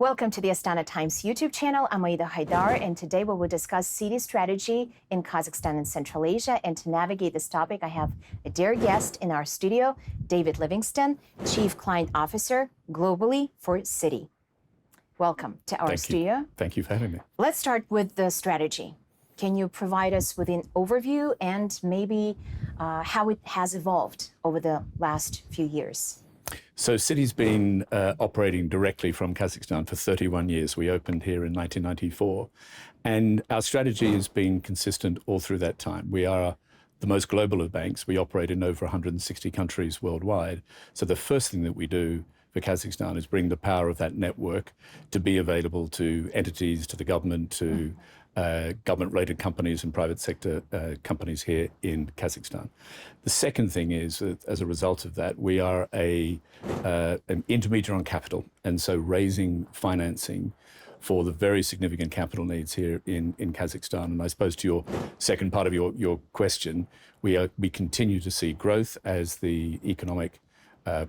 Welcome to the Astana Times YouTube channel. I'm Aida Haidar, and today we will discuss Citi strategy in Kazakhstan and Central Asia. And to navigate this topic, I have a dear guest in our studio, David Livingstone, Chief Client Officer globally for Citi. Welcome to our studio. Thank you for having me. Let's start with the strategy. Can you provide us with an overview and maybe how it has evolved over the last few years? So Citi's been operating directly from Kazakhstan for 31 years. We opened here in 1994. And our strategy has been consistent all through that time. We are the most global of banks. We operate in over 160 countries worldwide. So the first thing that we do for Kazakhstan is bring the power of that network to be available to entities, to the government, to government-rated companies and private sector companies here in Kazakhstan. The second thing is that as a result of that, we are an intermediary on capital, and so raising financing for the very significant capital needs here in Kazakhstan. And I suppose to your second part of your question, we continue to see growth as the economic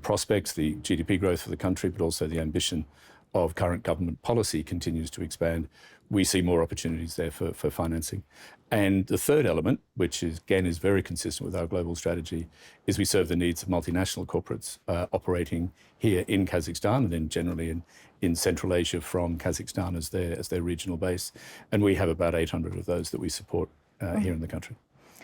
prospects, the GDP growth for the country, but also the ambition of current government policy continues to expand. We see more opportunities there for financing. And the third element, which is, again, is very consistent with our global strategy, is we serve the needs of multinational corporates operating here in Kazakhstan and then generally in Central Asia from Kazakhstan as their regional base. And we have about 800 of those that we support here in the country.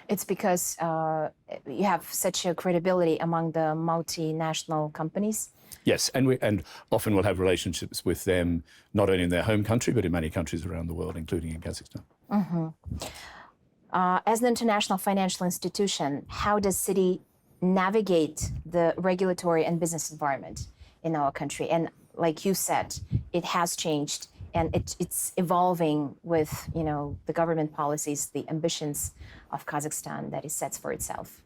It's because you have such a credibility among the multinational companies? Yes, and often we'll have relationships with them, not only in their home country, but in many countries around the world, including in Kazakhstan. Mm-hmm. As an international financial institution, how does Citi navigate the regulatory and business environment in our country? And like you said, it has changed, and it's evolving with the government policies, the ambitions of Kazakhstan that it sets for itself.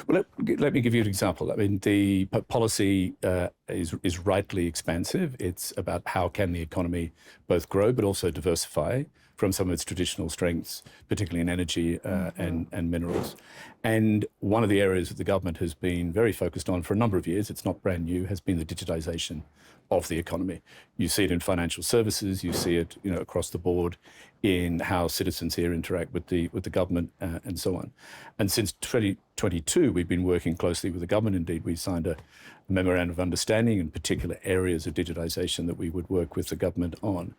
Well, let me give you an example. I mean, the policy is rightly expansive. It's about how can the economy both grow but also diversify from some of its traditional strengths, particularly in energy and minerals. And one of the areas that the government has been very focused on for a number of years, it's not brand new, has been the digitization of the economy. You see it in financial services, you see it across the board in how citizens here interact with the government and so on. And since 2022, we've been working closely with the government. Indeed, we signed a memorandum of understanding in particular areas of digitization that we would work with the government on.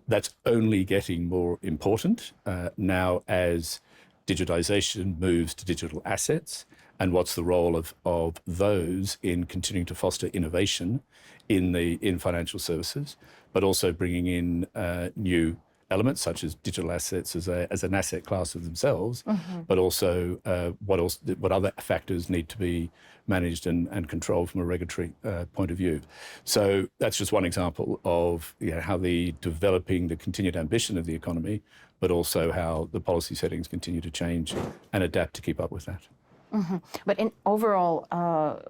That's only getting more important now as digitization moves to digital assets, and what's the role of those in continuing to foster innovation in financial services, but also bringing in new elements such as digital assets as an asset class of themselves, but also what other factors need to be managed and controlled from a regulatory point of view. So that's just one example of how the continued ambition of the economy, but also how the policy settings continue to change and adapt to keep up with that. But in overall,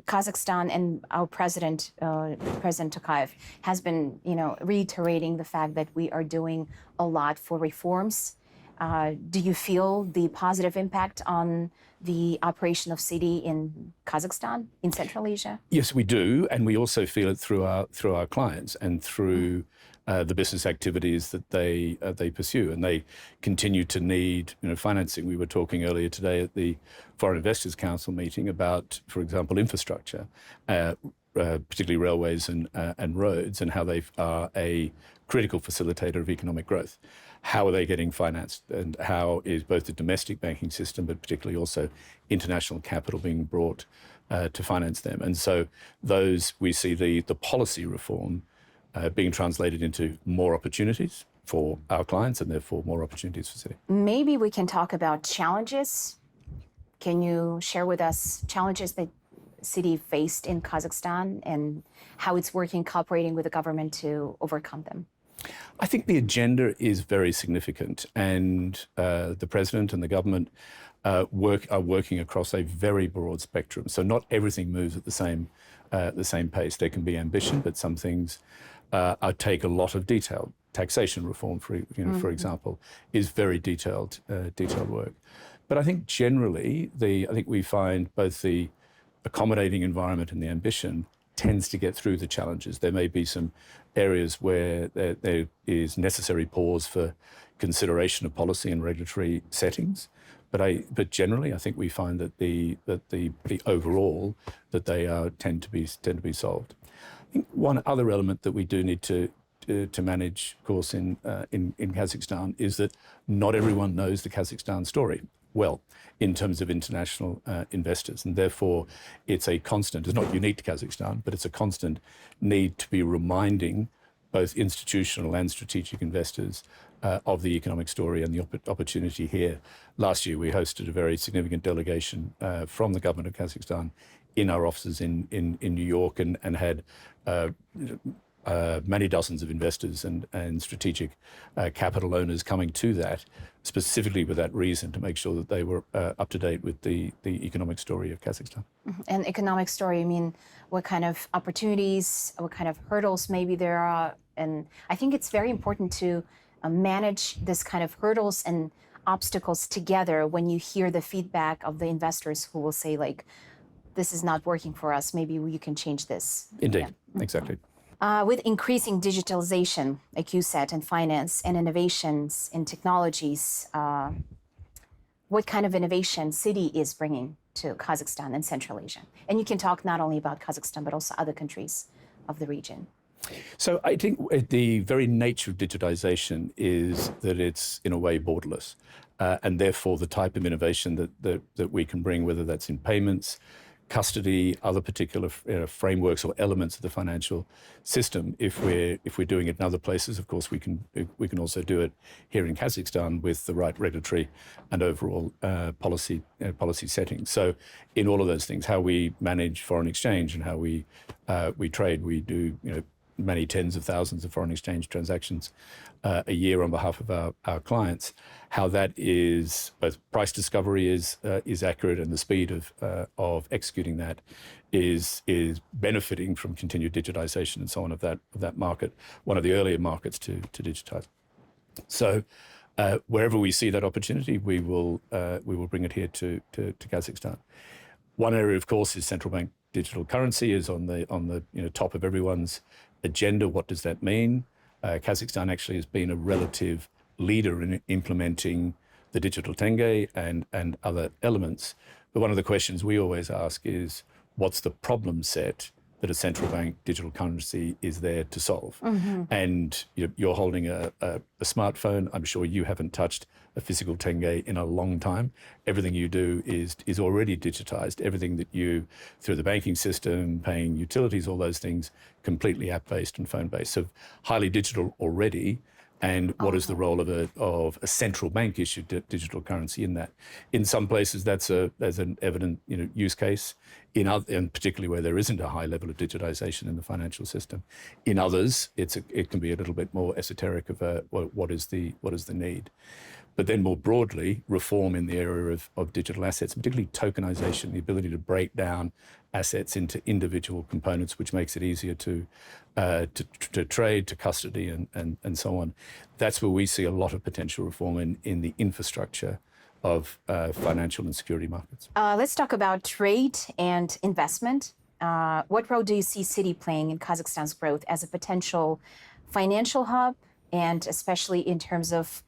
Kazakhstan and our President Tokayev has been, reiterating the fact that we are doing a lot for reforms. Do you feel the positive impact on the operation of Citi in Kazakhstan, in Central Asia? Yes, we do, and we also feel it through our clients and through the business activities that they pursue, and they continue to need financing. We were talking earlier today at the Foreign Investors Council meeting about, for example, infrastructure, particularly railways and roads, and how they are a critical facilitator of economic growth. How are they getting financed, and how is both the domestic banking system, but particularly also international capital being brought to finance them? And so we see the policy reform being translated into more opportunities for our clients and therefore more opportunities for Citi. Maybe we can talk about challenges. Can you share with us challenges that Citi faced in Kazakhstan and how it's working, cooperating with the government to overcome them? I think the agenda is very significant, and the president and the government are working across a very broad spectrum. So not everything moves at the same pace. There can be ambition, but some things take a lot of detail. Taxation reform, for example, is very detailed work. But I think generally, I think we find both the accommodating environment and the ambition tends to get through the challenges. There may be some areas where there is necessary pause for consideration of policy and regulatory settings, but generally, I think we find that the overall that they tend to be solved. I think one other element that we do need to manage, of course, in Kazakhstan is that not everyone knows the Kazakhstan story well in terms of international investors, and therefore it's a constant. It's not unique to Kazakhstan, but it's a constant need to be reminding both institutional and strategic investors of the economic story and the opportunity here. Last year, we hosted a very significant delegation from the government of Kazakhstan in our offices in New York, and had many dozens of investors and strategic capital owners coming to that, specifically with that reason, to make sure that they were up to date with the economic story of Kazakhstan. And economic story, I mean, what kind of opportunities, what kind of hurdles maybe there are? And I think it's very important to manage this kind of hurdles and obstacles together when you hear the feedback of the investors who will say, like, this is not working for us, maybe we can change this. Indeed, exactly. With increasing digitalization, like you said, in finance and innovations in technologies, what kind of innovation Citi is bringing to Kazakhstan and Central Asia? And you can talk not only about Kazakhstan, but also other countries of the region. So I think the very nature of digitization is that it's, in a way, borderless. And therefore, the type of innovation that we can bring, whether that's in payments, custody, other particular frameworks or elements of the financial system, if we're doing it in other places, of course we can also do it here in Kazakhstan with the right regulatory and overall policy settings. So in all of those things, how we manage foreign exchange and how we trade, we do many tens of thousands of foreign exchange transactions a year on behalf of our clients. How that is both price discovery is accurate, and the speed of executing that is benefiting from continued digitization and so on of that market, one of the earlier markets to digitize. So wherever we see that opportunity, we will bring it here to Kazakhstan. One area, of course, is central bank digital currency is on the top of everyone's agenda. What does that mean? Kazakhstan actually has been a relative leader in implementing the digital tenge and other elements. But one of the questions we always ask is, what's the problem set that a central bank digital currency is there to solve? Mm-hmm. And you're holding a smartphone. I'm sure you haven't touched a physical tenge in a long time. Everything you do is already digitized. Everything that you, through the banking system, paying utilities, all those things, completely app-based and phone-based. So highly digital already. And what is the role of a central bank issued digital currency in that? In some places, there's an evident use case. And particularly where there isn't a high level of digitization in the financial system. In others, it can be a little bit more esoteric of what is the need. But then more broadly, reform in the area of digital assets, particularly tokenization, the ability to break down assets into individual components, which makes it easier to trade, to custody, and so on. That's where we see a lot of potential reform in the infrastructure of financial and security markets. Let's talk about trade and investment. What role do you see Citi playing in Kazakhstan's growth as a potential financial hub, and especially in terms of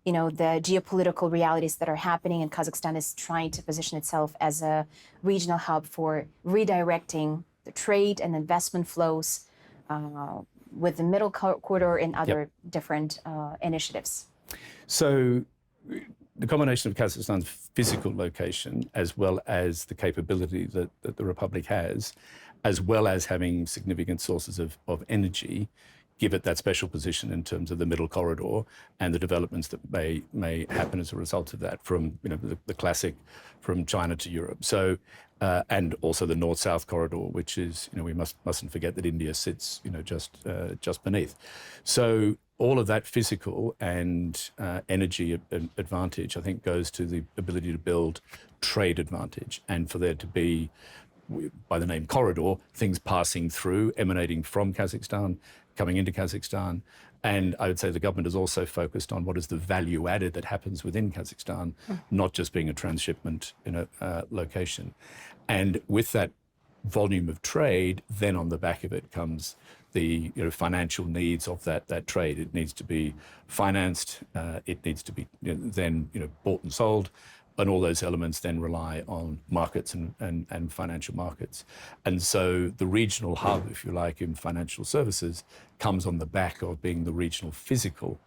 the geopolitical realities that are happening, and Kazakhstan is trying to position itself as a regional hub for redirecting the trade and investment flows with the middle corridor and other different initiatives? So the combination of Kazakhstan's physical location, as well as the capability that the Republic has, as well as having significant sources of energy, give it that special position in terms of the middle corridor and the developments that may happen as a result of that, from the classic from China to Europe. So and also the north-south corridor, which is we mustn't forget that India sits just beneath. So all of that physical and energy advantage, I think, goes to the ability to build trade advantage, and for there to be, by the name corridor, things passing through, emanating from Kazakhstan, coming into Kazakhstan. And I would say the government is also focused on what is the value added that happens within Kazakhstan, not just being a transshipment location. And with that volume of trade, then on the back of it comes the financial needs of that trade. It needs to be financed. It needs to be then bought and sold. And all those elements then rely on markets and financial markets. And so the regional hub, if you like, in financial services comes on the back of being the regional physical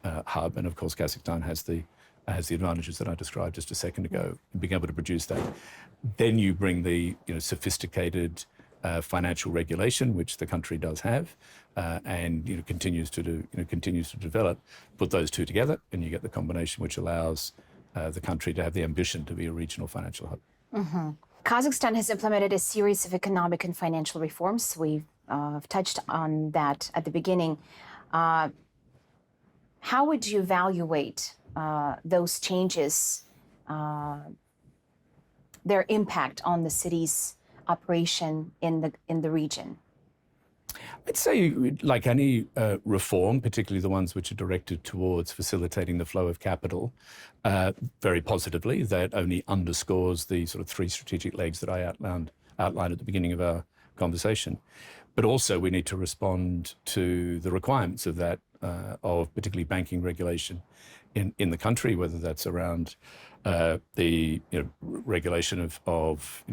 hub. And of course, Kazakhstan has the advantages that I described just a second ago, in being able to produce that. Then you bring the sophisticated financial regulation, which the country does have, and continues to develop. Put those two together, and you get the combination which allows the country to have the ambition to be a regional financial hub. Mm-hmm. Kazakhstan has implemented a series of economic and financial reforms. We've touched on that at the beginning. How would you evaluate those changes, their impact on the city's operation in the region? I'd say, like any reform, particularly the ones which are directed towards facilitating the flow of capital, very positively, that only underscores the sort of three strategic legs that I outlined at the beginning of our conversation. But also we need to respond to the requirements of that, of particularly banking regulation in the country, whether that's around the regulation of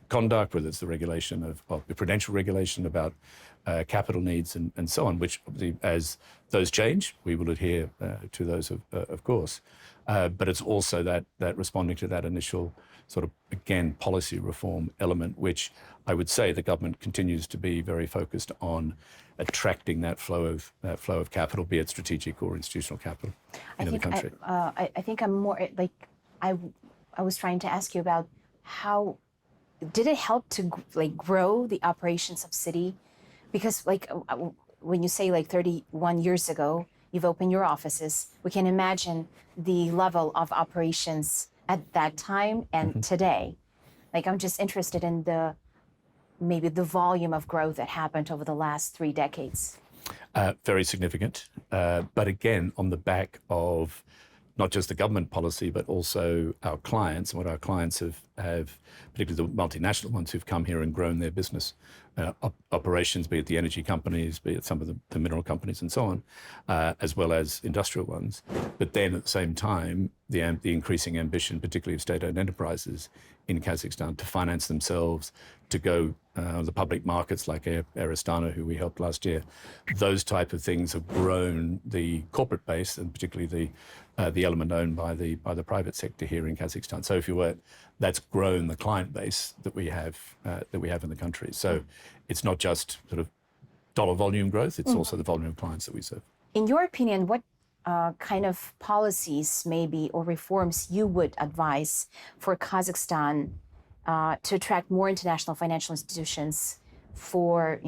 conduct, whether it's the regulation of the prudential regulation about capital needs and so on, which as those change, we will adhere to those, of course. But it's also that responding to that initial sort of, again, policy reform element, which I would say the government continues to be very focused on attracting that flow of capital, be it strategic or institutional capital into the country. I think I'm more like, I was trying to ask you about how did it help to grow the operations of Citi? Because when you say 31 years ago, you've opened your offices, we can imagine the level of operations at that time and today. I'm just interested in maybe the volume of growth that happened over the last 3 decades. Very significant. But again, on the back of not just the government policy, but also our clients and what our clients have, particularly the multinational ones who've come here and grown their business operations, be it the energy companies, be it some of the mineral companies and so on, as well as industrial ones. But then at the same time, the increasing ambition, particularly of state-owned enterprises in Kazakhstan, to finance themselves, to go the public markets like Air Astana, who we helped last year. Those type of things have grown the corporate base, and particularly the element owned by the private sector here in Kazakhstan. So if you were, that's grown the client base that we have in the country. So it's not just sort of dollar volume growth; it's also the volume of clients that we serve. In your opinion, what kind of policies maybe or reforms you would advise for Kazakhstan to attract more international financial institutions for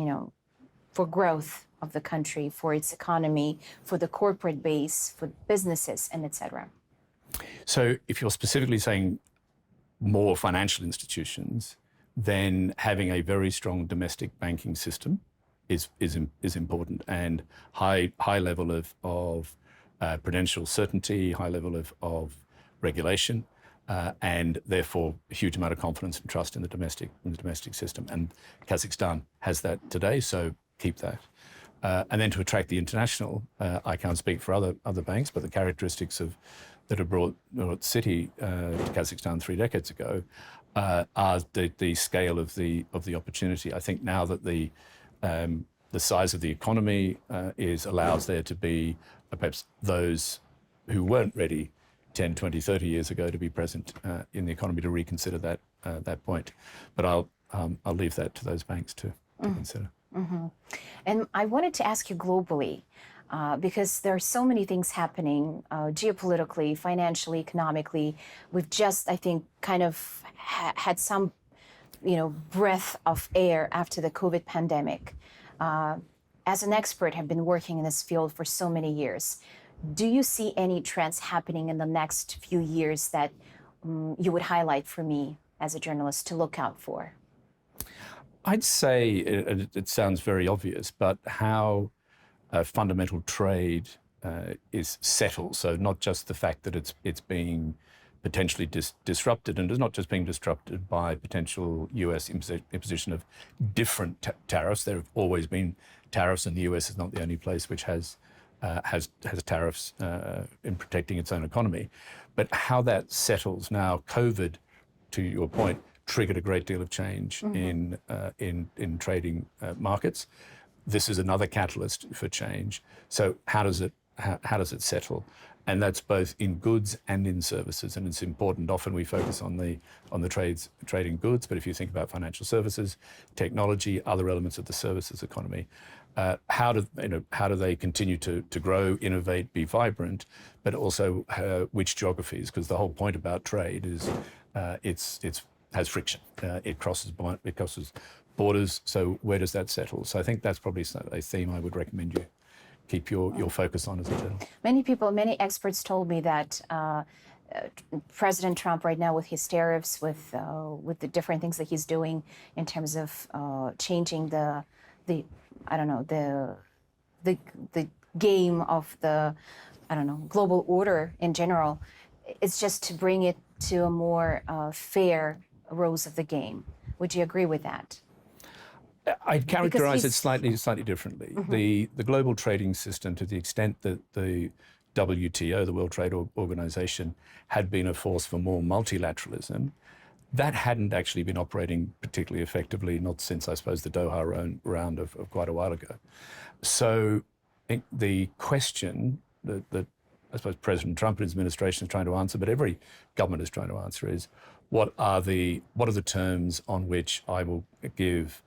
growth of the country, for its economy, for the corporate base, for businesses, and etc.? So if you're specifically saying more financial institutions, then having a very strong domestic banking system is important, and high level of prudential certainty, high level of regulation, and therefore a huge amount of confidence and trust in the domestic system. And Kazakhstan has that today, so keep that. And then to attract the international, I can't speak for other banks, but the characteristics that have brought Citi to Kazakhstan 3 decades ago are the scale of the opportunity. I think now that the size of the economy allows there to be perhaps those who weren't ready 10, 20, 30 years ago to be present in the economy to reconsider that point. But I'll leave that to those banks to consider. Mm-hmm. And I wanted to ask you globally, because there are so many things happening geopolitically, financially, economically. We've just, I think, kind of had some, breath of air after the COVID pandemic. As an expert, have been working in this field for so many years. Do you see any trends happening in the next few years that you would highlight for me as a journalist to look out for? I'd say, it sounds very obvious, but how fundamental trade is settled. So not just the fact that it's being potentially disrupted, and it's not just being disrupted by potential US imposition of different tariffs. There have always been tariffs, and the US is not the only place which has tariffs in protecting its own economy. But how that settles now, COVID, to your point, triggered a great deal of change in trading markets. This is another catalyst for change. So how does it settle? And that's both in goods and in services, and it's important. Often we focus on the trading goods, but if you think about financial services, technology, other elements of the services economy, how do they continue to grow, innovate, be vibrant, but also which geographies? Because the whole point about trade is it has friction. It crosses borders. So where does that settle? So I think that's probably a theme I would recommend you keep your focus on as a journal. Many experts told me that President Trump right now with his tariffs, with the different things that he's doing in terms of changing the game of the global order in general, it's just to bring it to a more fair rules of the game. Would you agree with that? I'd characterize it slightly differently. The global trading system, to the extent that the WTO, the World Trade Organization, had been a force for more multilateralism, that hadn't actually been operating particularly effectively, not since, I suppose, the Doha round of quite a while ago. So the question that I suppose President Trump and his administration is trying to answer, but every government is trying to answer, is what are the terms on which I will give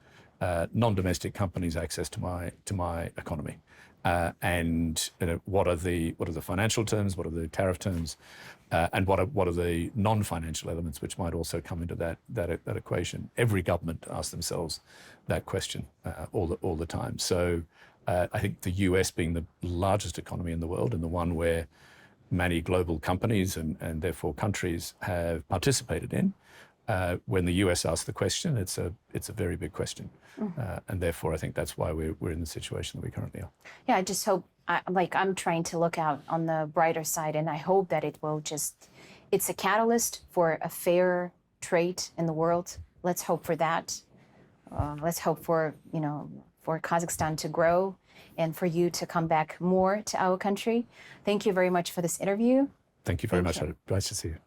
non-domestic companies access to my economy, and what are the financial terms, what are the tariff terms, and what are the non-financial elements which might also come into that equation. Every government asks themselves that question all the time. So I think the US, being the largest economy in the world and the one where many global companies and therefore countries have participated in, when the US asks the question, it's a very big question, and therefore I think that's why we're in the situation that we currently are. Yeah, I just hope, I'm trying to look out on the brighter side, and I hope that it's a catalyst for a fair trade in the world. Let's hope for that. Let's hope for Kazakhstan to grow and for you to come back more to our country. Thank you very much for this interview. Thank you very much. Nice to see you.